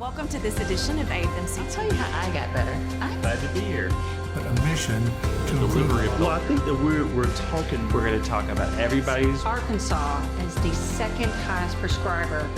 Welcome to this edition of AFMC. I'll tell you how I got better. I'm Glad to be here. But a mission to Delivery of improve. I think that we're going to talk about everybody's. Arkansas is the second highest prescriber.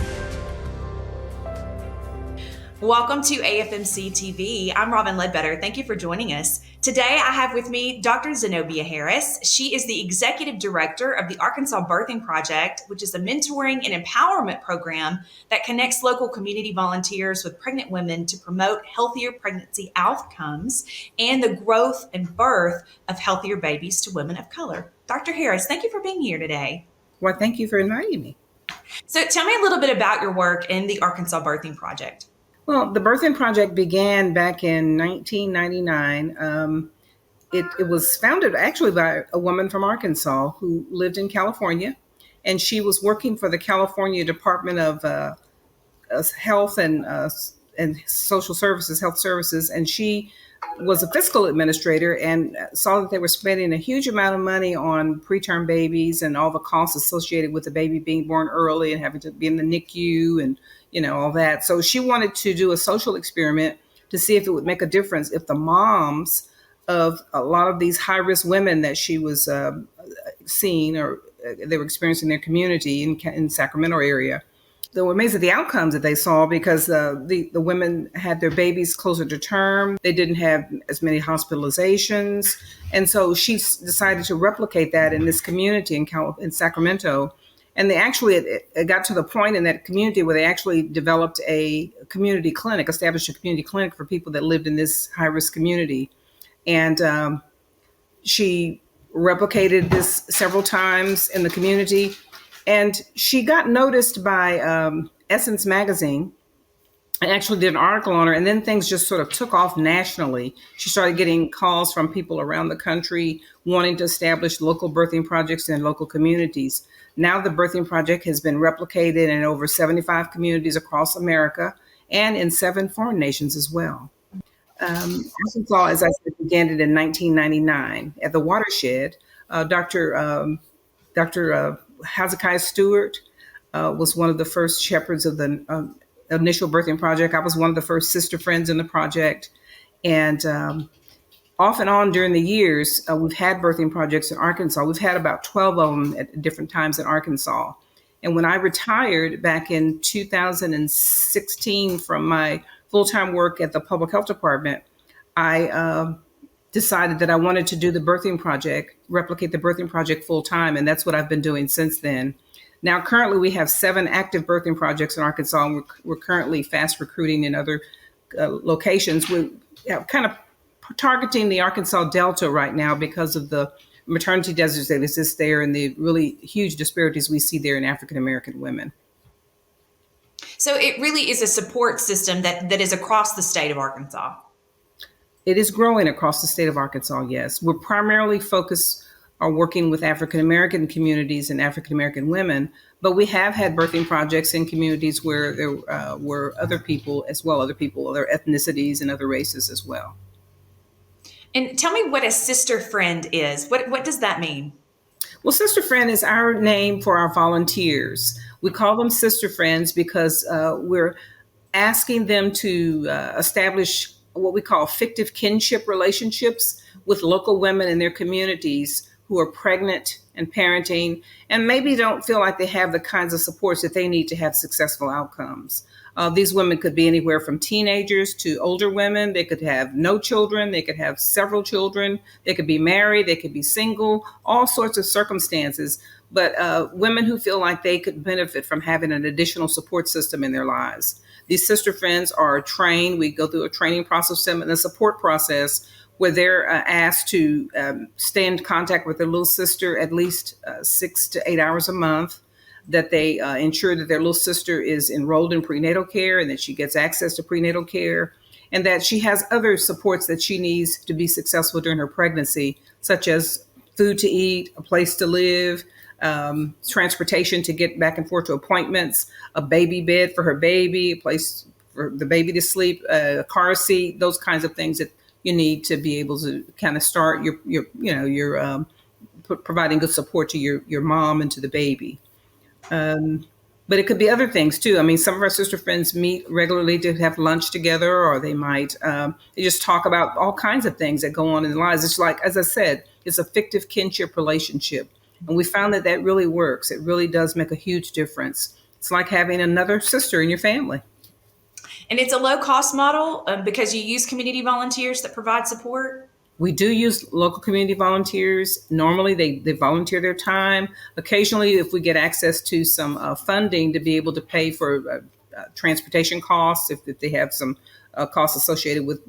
Welcome to AFMC TV. I'm Robin Ledbetter. Thank you for joining us. Today, I have with me Dr. Zenobia Harris. She is the Executive Director of the Arkansas Birthing Project, which is a mentoring and empowerment program that connects local community volunteers with pregnant women to promote healthier pregnancy outcomes and the growth and birth of healthier babies to women of color. Dr. Harris, thank you for being here today. Well, thank you for inviting me. So tell me a little bit about your work in the Arkansas Birthing Project. Well, the Birthing Project began back in 1999. It was founded actually by a woman from Arkansas who lived in California, and she was working for the California Department of Health and Social Services, Health Services, and she was a fiscal administrator and saw that they were spending a huge amount of money on preterm babies and all the costs associated with the baby being born early and having to be in the NICU and all that. So she wanted to do a social experiment to see if it would make a difference if the moms of a lot of these high-risk women that she was seeing or they were experiencing in their community in Sacramento area. They were amazed at the outcomes that they saw because the women had their babies closer to term. They didn't have as many hospitalizations. And so she decided to replicate that in this community in Sacramento. And they actually, it got to the point in that community where they actually developed a community clinic, established a community clinic for people that lived in this high-risk community. And she replicated this several times in the community. And she got noticed by Essence magazine and actually did an article on her. And then things just sort of took off nationally. She started getting calls from people around the country wanting to establish local birthing projects in local communities. Now the Birthing Project has been replicated in over 75 communities across America and in 7 foreign nations as well. Arkansas, as I said, began it in 1999 at the Watershed. Dr. Hezekiah Stewart was one of the first shepherds of the initial Birthing Project. I was one of the first sister friends in the project. And off and on during the years, we've had birthing projects in Arkansas. We've had about 12 of them at different times in Arkansas. And when I retired back in 2016 from my full-time work at the Public Health Department, I decided that I wanted to do the Birthing Project, replicate the Birthing Project full-time, and that's what I've been doing since then. Now, currently, we have 7 active birthing projects in Arkansas, and we're currently fast recruiting in other locations. We're kind of targeting the Arkansas Delta right now because of the maternity deserts that exist there and the really huge disparities we see there in African-American women. So it really is a support system that is across the state of Arkansas. It is growing across the state of Arkansas, yes. We're primarily focused on working with African-American communities and African-American women, but we have had birthing projects in communities where there were other people as well, other ethnicities and other races as well. And tell me what a sister friend is. What does that mean? Well, sister friend is our name for our volunteers. We call them sister friends because we're asking them to establish what we call fictive kinship relationships with local women in their communities who are pregnant and parenting and maybe don't feel like they have the kinds of supports that they need to have successful outcomes. These women could be anywhere from teenagers to older women. They could have no children. They could have several children. They could be married. They could be single, all sorts of circumstances. But women who feel like they could benefit from having an additional support system in their lives. These sister friends are trained. We go through a training process and a support process where they're asked to stay in contact with their little sister at least 6 to 8 hours a month, that they ensure that their little sister is enrolled in prenatal care and that she gets access to prenatal care, and that she has other supports that she needs to be successful during her pregnancy, such as food to eat, a place to live, transportation to get back and forth to appointments, a baby bed for her baby, a place for the baby to sleep, a car seat, those kinds of things that you need to be able to kind of start your providing good support to your mom and to the baby. But it could be other things too. I mean, some of our sister friends meet regularly to have lunch together, or they might they just talk about all kinds of things that go on in their lives. It's like, as I said, it's a fictive kinship relationship, and we found that that really works. It really does make a huge difference. It's like having another sister in your family. And it's a low cost model because you use community volunteers that provide support. We do use local community volunteers. Normally, they volunteer their time. Occasionally, if we get access to some funding to be able to pay for transportation costs, if they have some costs associated with,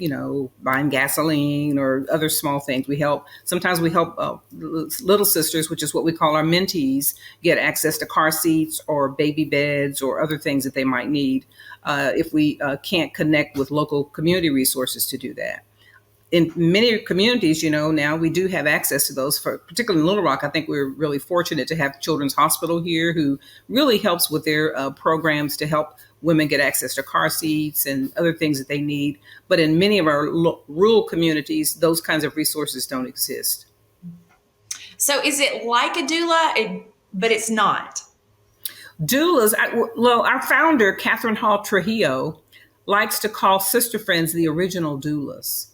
buying gasoline or other small things, we help. Sometimes we help little sisters, which is what we call our mentees, get access to car seats or baby beds or other things that they might need if we can't connect with local community resources to do that. In many communities, now we do have access to those. For particularly in Little Rock, I think we're really fortunate to have Children's Hospital here, who really helps with their programs to help women get access to car seats and other things that they need. But in many of our rural communities, those kinds of resources don't exist. So is it like a doula, but it's not? Doulas, our founder, Catherine Hall Trujillo, likes to call sister friends the original doulas.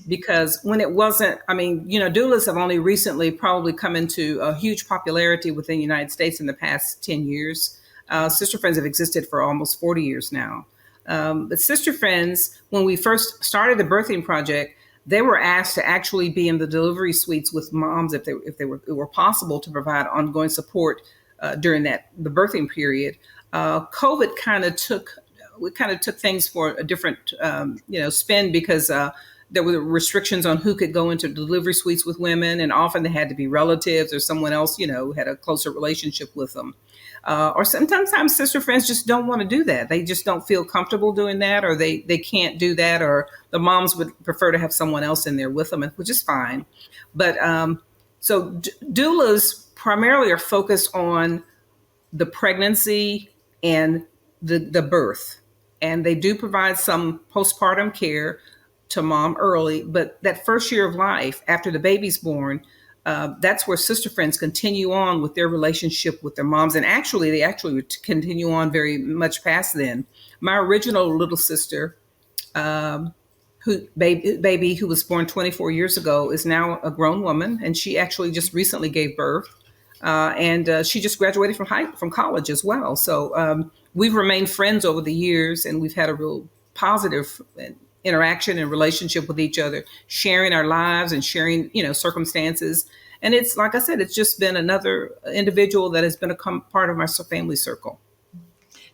Because when it wasn't, doulas have only recently probably come into a huge popularity within the United States in the past 10 years. Sister Friends have existed for almost 40 years now. But Sister Friends, when we first started the birthing project, they were asked to actually be in the delivery suites with moms if it were possible to provide ongoing support during the birthing period. COVID kind of took things for a different spin because there were restrictions on who could go into delivery suites with women, and often they had to be relatives or someone else, who had a closer relationship with them. Or sometimes sister friends just don't want to do that. They just don't feel comfortable doing that, or they can't do that, or the moms would prefer to have someone else in there with them, which is fine. But so doulas primarily are focused on the pregnancy and the birth, and they do provide some postpartum care to mom early, but that first year of life after the baby's born, that's where sister friends continue on with their relationship with their moms. And they actually continue on very much past then. My original little sister, baby who was born 24 years ago, is now a grown woman, and she actually just recently gave birth. And she just graduated from college as well. So we've remained friends over the years, and we've had a real positive interaction and relationship with each other, sharing our lives and sharing, circumstances. And it's, like I said, it's just been another individual that has been a part of my family circle.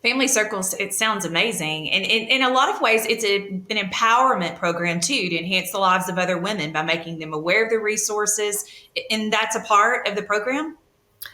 Family circles, it sounds amazing. And in a lot of ways, it's an empowerment program, too, to enhance the lives of other women by making them aware of the resources. And that's a part of the program?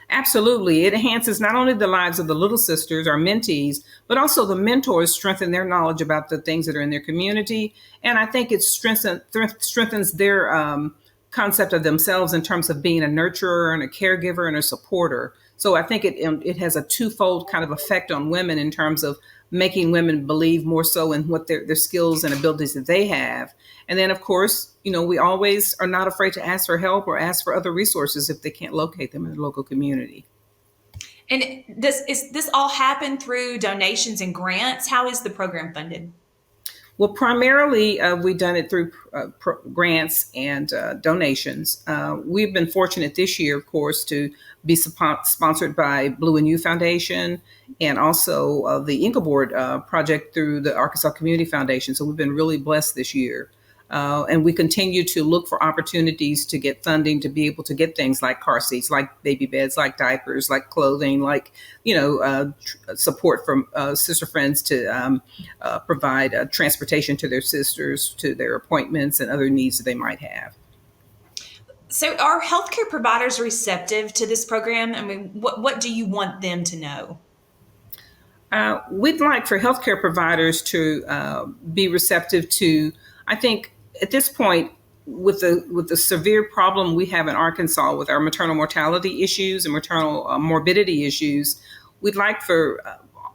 Absolutely. It enhances not only the lives of the little sisters, our mentees, but also the mentors strengthen their knowledge about the things that are in their community. And I think it strengthens their concept of themselves in terms of being a nurturer and a caregiver and a supporter. So I think it has a twofold kind of effect on women in terms of making women believe more so in what their skills and abilities that they have. And then, of course, we always are not afraid to ask for help or ask for other resources if they can't locate them in the local community. And does this all happen through donations and grants? How is the program funded? Well, primarily, we've done it through grants and donations. We've been fortunate this year, of course, to be sponsored by Blue and You Foundation and also the Inkleboard project through the Arkansas Community Foundation. So we've been really blessed this year. And we continue to look for opportunities to get funding to be able to get things like car seats, like baby beds, like diapers, like clothing, like, support from sister friends to provide transportation to their sisters, to their appointments and other needs that they might have. So are healthcare providers receptive to this program? I mean, what do you want them to know? We'd like for healthcare providers to be receptive to, I think, at this point, with the severe problem we have in Arkansas with our maternal mortality issues and maternal morbidity issues, we'd like for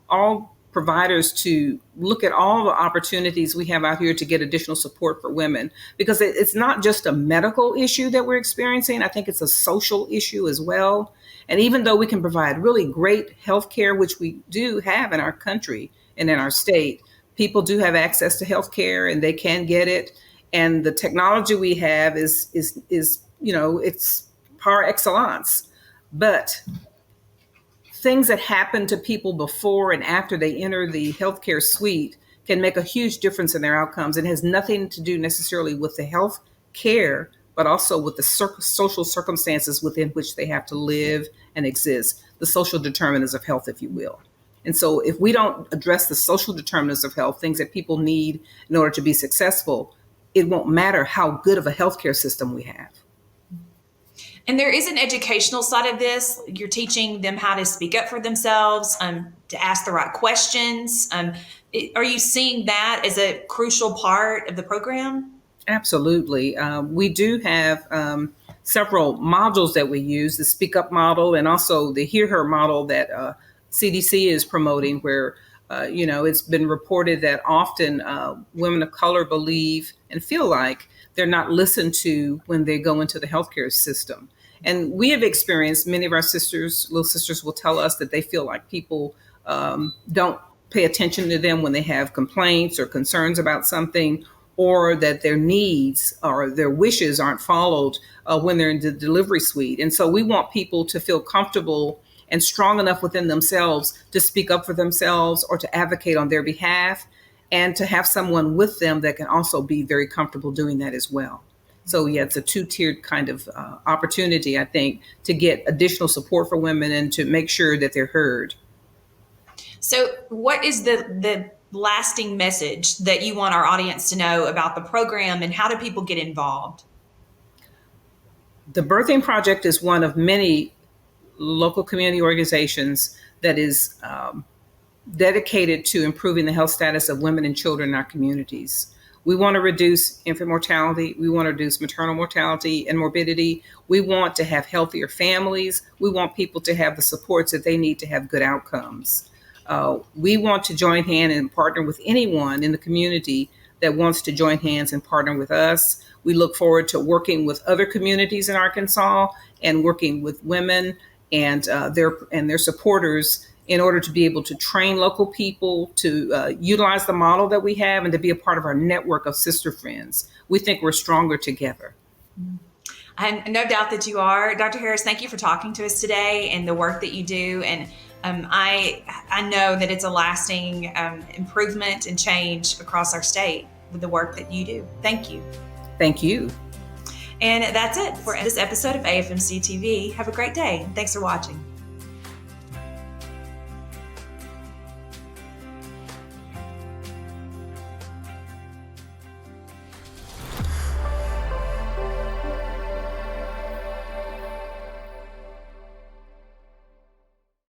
all providers to look at all the opportunities we have out here to get additional support for women, because it's not just a medical issue that we're experiencing. I think it's a social issue as well. And even though we can provide really great health care, which we do have in our country and in our state, people do have access to health care and they can get it. And the technology we have is it's par excellence. But things that happen to people before and after they enter the healthcare suite can make a huge difference in their outcomes. It has nothing to do necessarily with the health care, but also with the social circumstances within which they have to live and exist, the social determinants of health, if you will. And so if we don't address the social determinants of health, things that people need in order to be successful, it won't matter how good of a healthcare system we have. And there is an educational side of this. You're teaching them how to speak up for themselves, to ask the right questions. Are you seeing that as a crucial part of the program? Absolutely. We do have several modules that we use, the Speak Up model and also the Hear Her model that CDC is promoting, where it's been reported that often women of color believe and feel like they're not listened to when they go into the healthcare system. And we have experienced, many of our little sisters will tell us that they feel like people don't pay attention to them when they have complaints or concerns about something, or that their needs or their wishes aren't followed when they're in the delivery suite. And so we want people to feel comfortable and strong enough within themselves to speak up for themselves or to advocate on their behalf, and to have someone with them that can also be very comfortable doing that as well. So yeah, it's a two-tiered kind of opportunity, I think, to get additional support for women and to make sure that they're heard. So what is the lasting message that you want our audience to know about the program, and how do people get involved? The Birthing Project is one of many local community organizations that is dedicated to improving the health status of women and children in our communities. We want to reduce infant mortality. We want to reduce maternal mortality and morbidity. We want to have healthier families. We want people to have the supports that they need to have good outcomes. We want to join hands and partner with anyone in the community that wants to join hands and partner with us. We look forward to working with other communities in Arkansas and working with women and their supporters in order to be able to train local people to utilize the model that we have and to be a part of our network of sister friends. We think we're stronger together. And no doubt that you are. Dr. Harris, thank you for talking to us today and the work that you do. And I know that it's a lasting improvement and change across our state with the work that you do. Thank you. Thank you. And that's it for this episode of AFMC TV. Have a great day. Thanks for watching.